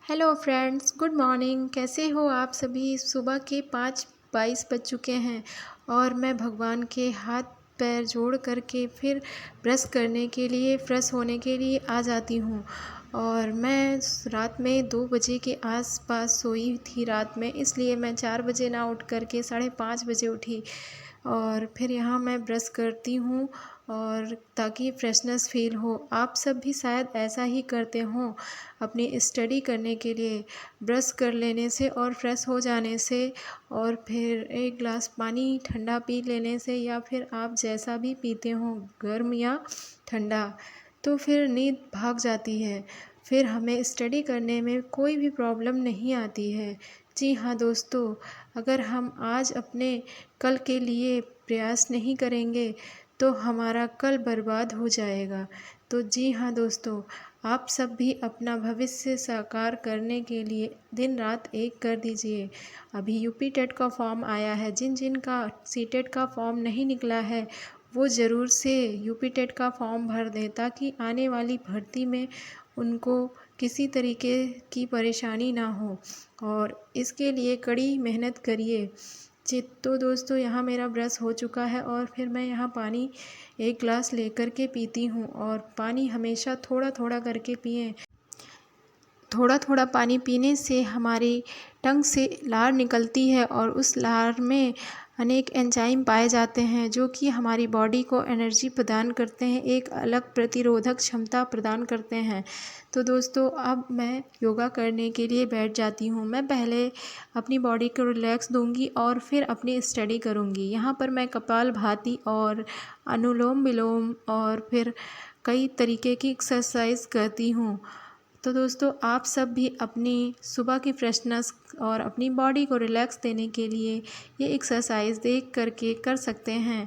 Hello friends, good morning. कैसे हो आप सभी। सुबह के 5:22 बज चुके हैं और मैं भगवान के हाथ पैर जोड़ करके फिर ब्रश करने के लिए फ्रेश होने के लिए आ जाती हूँ। और मैं रात में 2 बजे के आसपास सोई थी रात में, इसलिए मैं 4 बजे ना उठ करके 5:30 बजे उठी और फिर यहाँ मैं ब्रश करती हूँ और ताकि फ्रेशनेस फ़ील हो। आप सब भी शायद ऐसा ही करते हों। अपनी स्टडी करने के लिए ब्रश कर लेने से और फ्रेश हो जाने से और फिर एक गिलास पानी ठंडा पी लेने से, या फिर आप जैसा भी पीते हो गर्म या ठंडा, तो फिर नींद भाग जाती है। फिर हमें स्टडी करने में कोई भी प्रॉब्लम नहीं आती है। जी हाँ दोस्तों, अगर हम आज अपने कल के लिए प्रयास नहीं करेंगे तो हमारा कल बर्बाद हो जाएगा। तो जी हाँ दोस्तों, आप सब भी अपना भविष्य साकार करने के लिए दिन रात एक कर दीजिए। अभी यूपी टेट का फॉर्म आया है। जिन जिन का सीटेट का फॉर्म नहीं निकला है वो ज़रूर से यूपी टेट का फॉर्म भर दें, ताकि आने वाली भर्ती में उनको किसी तरीके की परेशानी ना हो और इसके लिए कड़ी मेहनत करिए। जी तो दोस्तों, यहाँ मेरा ब्रश हो चुका है और फिर मैं यहाँ पानी एक गिलास लेकर के पीती हूँ। और पानी हमेशा थोड़ा थोड़ा करके पिएं। थोड़ा थोड़ा पानी पीने से हमारी टंग से लार निकलती है और उस लार में अनेक एंजाइम पाए जाते हैं जो कि हमारी बॉडी को एनर्जी प्रदान करते हैं, एक अलग प्रतिरोधक क्षमता प्रदान करते हैं। तो दोस्तों, अब मैं योगा करने के लिए बैठ जाती हूँ। मैं पहले अपनी बॉडी को रिलैक्स दूंगी और फिर अपनी स्टडी करूँगी। यहाँ पर मैं कपालभाति और अनुलोम विलोम और फिर कई तरीके की एक्सरसाइज करती हूँ। तो दोस्तों, आप सब भी अपनी सुबह की फ्रेशनेस और अपनी बॉडी को रिलैक्स देने के लिए ये एक्सरसाइज देख करके कर सकते हैं।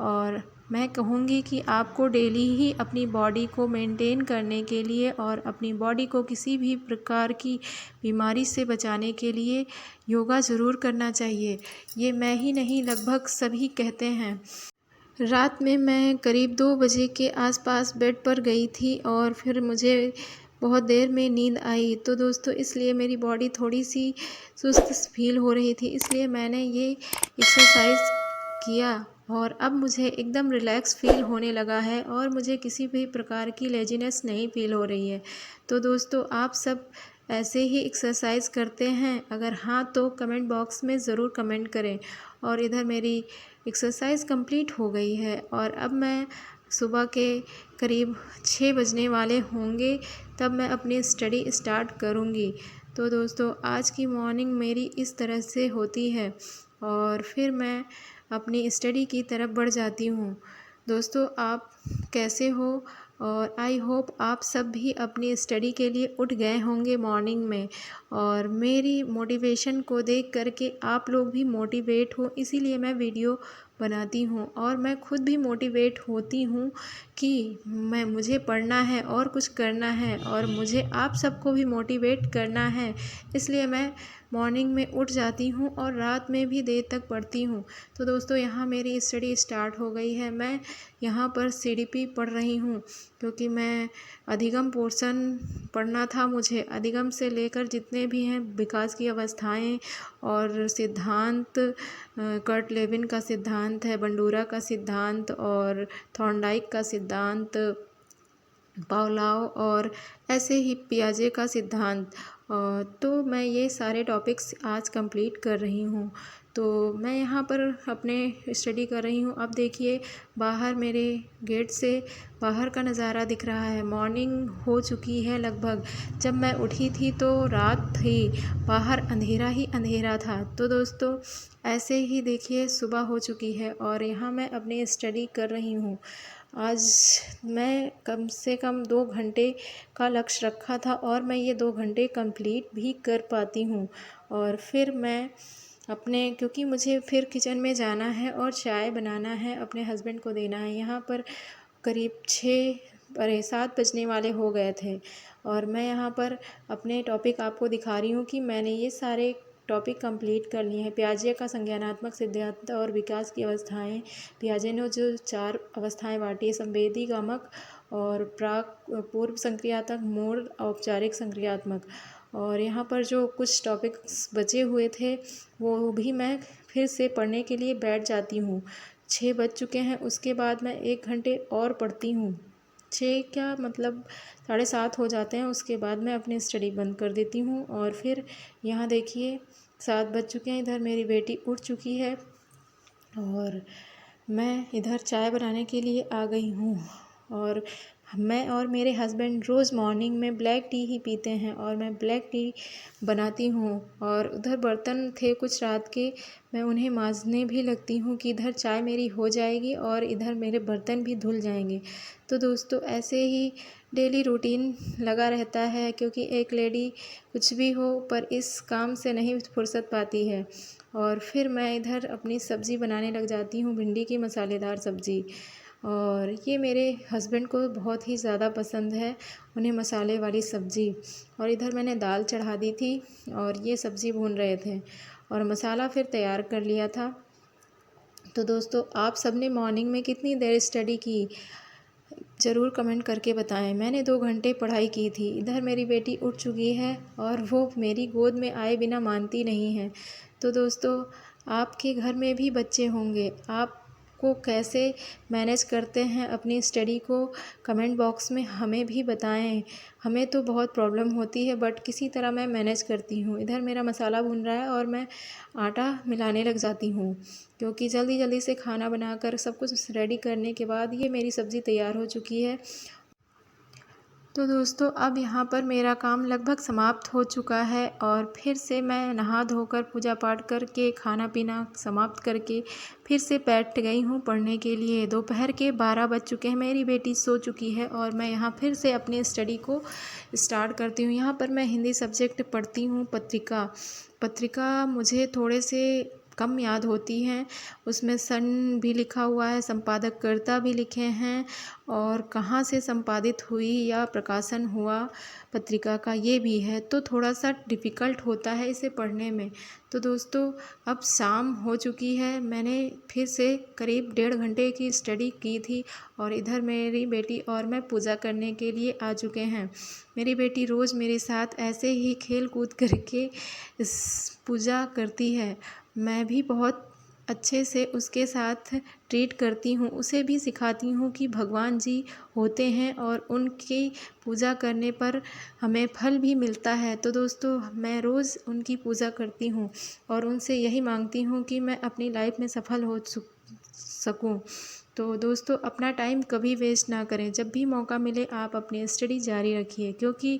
और मैं कहूँगी कि आपको डेली ही अपनी बॉडी को मेंटेन करने के लिए और अपनी बॉडी को किसी भी प्रकार की बीमारी से बचाने के लिए योगा ज़रूर करना चाहिए। ये मैं ही नहीं, लगभग सभी कहते हैं। रात में मैं करीब 2 बजे के आसपास बेड पर गई थी और फिर मुझे बहुत देर में नींद आई। तो दोस्तों, इसलिए मेरी बॉडी थोड़ी सी सुस्त फील हो रही थी, इसलिए मैंने ये एक्सरसाइज किया और अब मुझे एकदम रिलैक्स फील होने लगा है और मुझे किसी भी प्रकार की लेजीनेस नहीं फील हो रही है। तो दोस्तों, आप सब ऐसे ही एक्सरसाइज करते हैं? अगर हाँ तो कमेंट बॉक्स में ज़रूर कमेंट करें। और इधर मेरी एक्सरसाइज कंप्लीट हो गई है और अब मैं सुबह के करीब 6 बजने वाले होंगे, तब मैं अपनी स्टडी स्टार्ट करूँगी। तो दोस्तों, आज की मॉर्निंग मेरी इस तरह से होती है और फिर मैं अपनी स्टडी की तरफ बढ़ जाती हूँ। दोस्तों, आप कैसे हो? और आई होप आप सब भी अपनी स्टडी के लिए उठ गए होंगे मॉर्निंग में और मेरी मोटिवेशन को देख करके आप लोग भी मोटिवेट हो, इसीलिए मैं वीडियो बनाती हूँ। और मैं खुद भी मोटिवेट होती हूँ कि मुझे पढ़ना है और कुछ करना है और मुझे आप सबको भी मोटिवेट करना है, इसलिए मैं मॉर्निंग में उठ जाती हूँ और रात में भी देर तक पढ़ती हूँ। तो दोस्तों, यहाँ मेरी स्टडी स्टार्ट हो गई है। मैं यहाँ पर सीडीपी पढ़ रही हूँ क्योंकि मैं अधिगम पोर्शन पढ़ना था मुझे। अधिगम से लेकर जितने भी हैं विकास की अवस्थाएं और सिद्धांत, कर्ट लेविन का सिद्धांत है, बंडूरा का सिद्धांत और थॉर्नडाइक का सिद्धांत, पावलोव और ऐसे ही पियाजे का सिद्धांत। तो मैं ये सारे टॉपिक्स आज कंप्लीट कर रही हूँ। तो मैं यहाँ पर अपने स्टडी कर रही हूँ। अब देखिए, बाहर मेरे गेट से बाहर का नज़ारा दिख रहा है। मॉर्निंग हो चुकी है लगभग। जब मैं उठी थी तो रात थी, बाहर अंधेरा ही अंधेरा था। तो दोस्तों, ऐसे ही देखिए सुबह हो चुकी है और यहाँ मैं अपनी स्टडी कर रही हूँ। आज मैं कम से कम 2 घंटे का लक्ष्य रखा था और मैं ये 2 घंटे कंप्लीट भी कर पाती हूँ। और फिर मैं अपने, क्योंकि मुझे फिर किचन में जाना है और चाय बनाना है, अपने हस्बैंड को देना है। यहाँ पर करीब 7 बजने वाले हो गए थे और मैं यहाँ पर अपने टॉपिक आपको दिखा रही हूँ कि मैंने ये सारे टॉपिक कंप्लीट कर लिए हैं। पियाजे का संज्ञानात्मक सिद्धांत और विकास की अवस्थाएं। पियाजे ने जो 4 अवस्थाएं बांटी है, संवेदी, गामक और पूर्व संक्रियात्मक, मूल, औपचारिक संक्रियात्मक। और यहाँ पर जो कुछ टॉपिक्स बचे हुए थे वो भी मैं फिर से पढ़ने के लिए बैठ जाती हूँ। 6 बज चुके हैं, उसके बाद मैं 1 घंटे और पढ़ती हूँ। 6 क्या मतलब 7:30 हो जाते हैं, उसके बाद मैं अपनी स्टडी बंद कर देती हूँ। और फिर यहाँ देखिए 7 बज चुके हैं, इधर मेरी बेटी उठ चुकी है और मैं इधर चाय बनाने के लिए आ गई हूँ। और मैं और मेरे हस्बैंड रोज़ मॉर्निंग में ब्लैक टी ही पीते हैं और मैं ब्लैक टी बनाती हूँ। और उधर बर्तन थे कुछ रात के, मैं उन्हें मांजने भी लगती हूँ कि इधर चाय मेरी हो जाएगी और इधर मेरे बर्तन भी धुल जाएंगे। तो दोस्तों ऐसे ही डेली रूटीन लगा रहता है, क्योंकि एक लेडी कुछ भी हो पर इस काम से नहीं फुर्सत पाती है। और फिर मैं इधर अपनी सब्ज़ी बनाने लग जाती हूँ, भिंडी की मसालेदार सब्ज़ी। और ये मेरे हस्बैंड को बहुत ही ज़्यादा पसंद है, उन्हें मसाले वाली सब्ज़ी। और इधर मैंने दाल चढ़ा दी थी और ये सब्ज़ी भून रहे थे और मसाला फिर तैयार कर लिया था। तो दोस्तों आप सबने मॉर्निंग में कितनी देर स्टडी की, ज़रूर कमेंट करके बताएं। मैंने 2 घंटे पढ़ाई की थी। इधर मेरी बेटी उठ चुकी है और वो मेरी गोद में आए बिना मानती नहीं है। तो दोस्तों आपके घर में भी बच्चे होंगे, आपको कैसे मैनेज करते हैं अपनी स्टडी को, कमेंट बॉक्स में हमें भी बताएं। हमें तो बहुत प्रॉब्लम होती है बट किसी तरह मैं मैनेज करती हूँ। इधर मेरा मसाला भुन रहा है और मैं आटा मिलाने लग जाती हूँ, क्योंकि जल्दी जल्दी से खाना बनाकर सब कुछ रेडी करने के बाद ये मेरी सब्ज़ी तैयार हो चुकी है। तो दोस्तों अब यहाँ पर मेरा काम लगभग समाप्त हो चुका है और फिर से मैं नहा धोकर पूजा पाठ करके खाना पीना समाप्त करके फिर से बैठ गई हूँ पढ़ने के लिए। दोपहर के 12 बज चुके हैं, मेरी बेटी सो चुकी है और मैं यहाँ फिर से अपनी स्टडी को स्टार्ट करती हूँ। यहाँ पर मैं हिंदी सब्जेक्ट पढ़ती हूँ, पत्रिका मुझे थोड़े से कम याद होती हैं। उसमें सन भी लिखा हुआ है, संपादक कर्ता भी लिखे हैं और कहाँ से संपादित हुई या प्रकाशन हुआ पत्रिका का ये भी है, तो थोड़ा सा डिफ़िकल्ट होता है इसे पढ़ने में। तो दोस्तों अब शाम हो चुकी है, मैंने फिर से करीब 1.5 घंटे की स्टडी की थी और इधर मेरी बेटी और मैं पूजा करने के लिए आ चुके हैं। मेरी बेटी रोज़ मेरे साथ ऐसे ही खेल कूद करके इस पूजा करती है। मैं भी बहुत अच्छे से उसके साथ ट्रीट करती हूँ, उसे भी सिखाती हूँ कि भगवान जी होते हैं और उनकी पूजा करने पर हमें फल भी मिलता है। तो दोस्तों मैं रोज़ उनकी पूजा करती हूँ और उनसे यही मांगती हूँ कि मैं अपनी लाइफ में सफल हो सकूँ। तो दोस्तों अपना टाइम कभी वेस्ट ना करें, जब भी मौका मिले आप अपनी स्टडी जारी रखिए, क्योंकि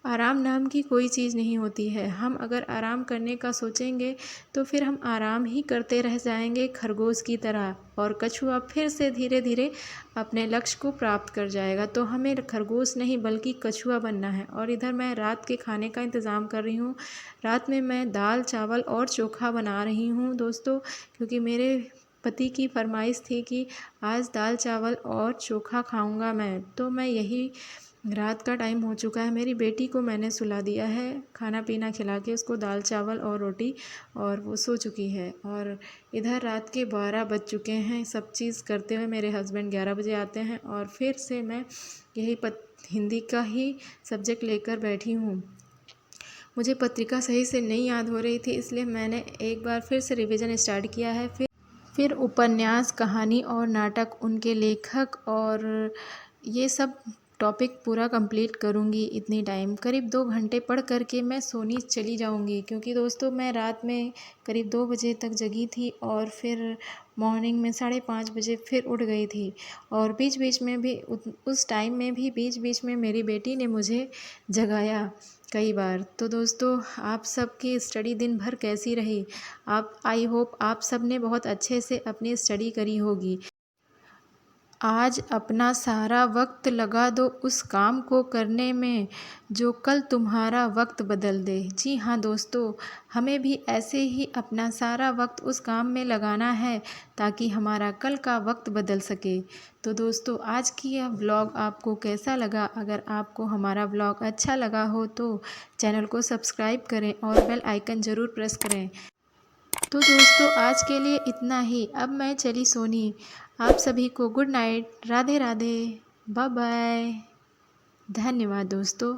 आराम नाम की कोई चीज़ नहीं होती है। हम अगर आराम करने का सोचेंगे तो फिर हम आराम ही करते रह जाएंगे खरगोश की तरह, और कछुआ फिर से धीरे धीरे अपने लक्ष्य को प्राप्त कर जाएगा। तो हमें खरगोश नहीं बल्कि कछुआ बनना है। और इधर मैं रात के खाने का इंतज़ाम कर रही हूँ। रात में मैं दाल चावल और चोखा बना रही हूँ दोस्तों, क्योंकि मेरे पति की फरमाइश थी कि आज दाल चावल और चोखा खाऊंगा मैं। तो मैं यही, रात का टाइम हो चुका है, मेरी बेटी को मैंने सुला दिया है, खाना पीना खिला के उसको दाल चावल और रोटी, और वो सो चुकी है। और इधर रात के 12 बज चुके हैं, सब चीज़ करते हुए मेरे हस्बैंड 11 बजे आते हैं और फिर से मैं यही हिंदी का ही सब्जेक्ट लेकर बैठी हूँ। मुझे पत्रिका सही से नहीं याद हो रही थी, इसलिए मैंने एक बार फिर से रिवीजन स्टार्ट किया है। फिर उपन्यास, कहानी और नाटक, उनके लेखक और ये सब टॉपिक पूरा कंप्लीट करूँगी। इतनी टाइम करीब 2 घंटे पढ़ करके मैं सोने चली जाऊँगी, क्योंकि दोस्तों मैं रात में करीब 2 बजे तक जगी थी और फिर मॉर्निंग में 5:30 बजे फिर उठ गई थी। और बीच बीच में भी उस टाइम में भी बीच बीच में मेरी बेटी ने मुझे जगाया कई बार। तो दोस्तों आप सबकी स्टडी दिन भर कैसी रही? आई होप आप सब ने बहुत अच्छे से अपनी स्टडी करी होगी। आज अपना सारा वक्त लगा दो उस काम को करने में जो कल तुम्हारा वक्त बदल दे। जी हाँ दोस्तों, हमें भी ऐसे ही अपना सारा वक्त उस काम में लगाना है ताकि हमारा कल का वक्त बदल सके। तो दोस्तों आज की यह व्लॉग आपको कैसा लगा? अगर आपको हमारा व्लॉग अच्छा लगा हो तो चैनल को सब्सक्राइब करें और बेल आइकन ज़रूर प्रेस करें। तो दोस्तों आज के लिए इतना ही, अब मैं चली सोनी। आप सभी को good night, Radhe Radhe, bye bye, धन्यवाद दोस्तों।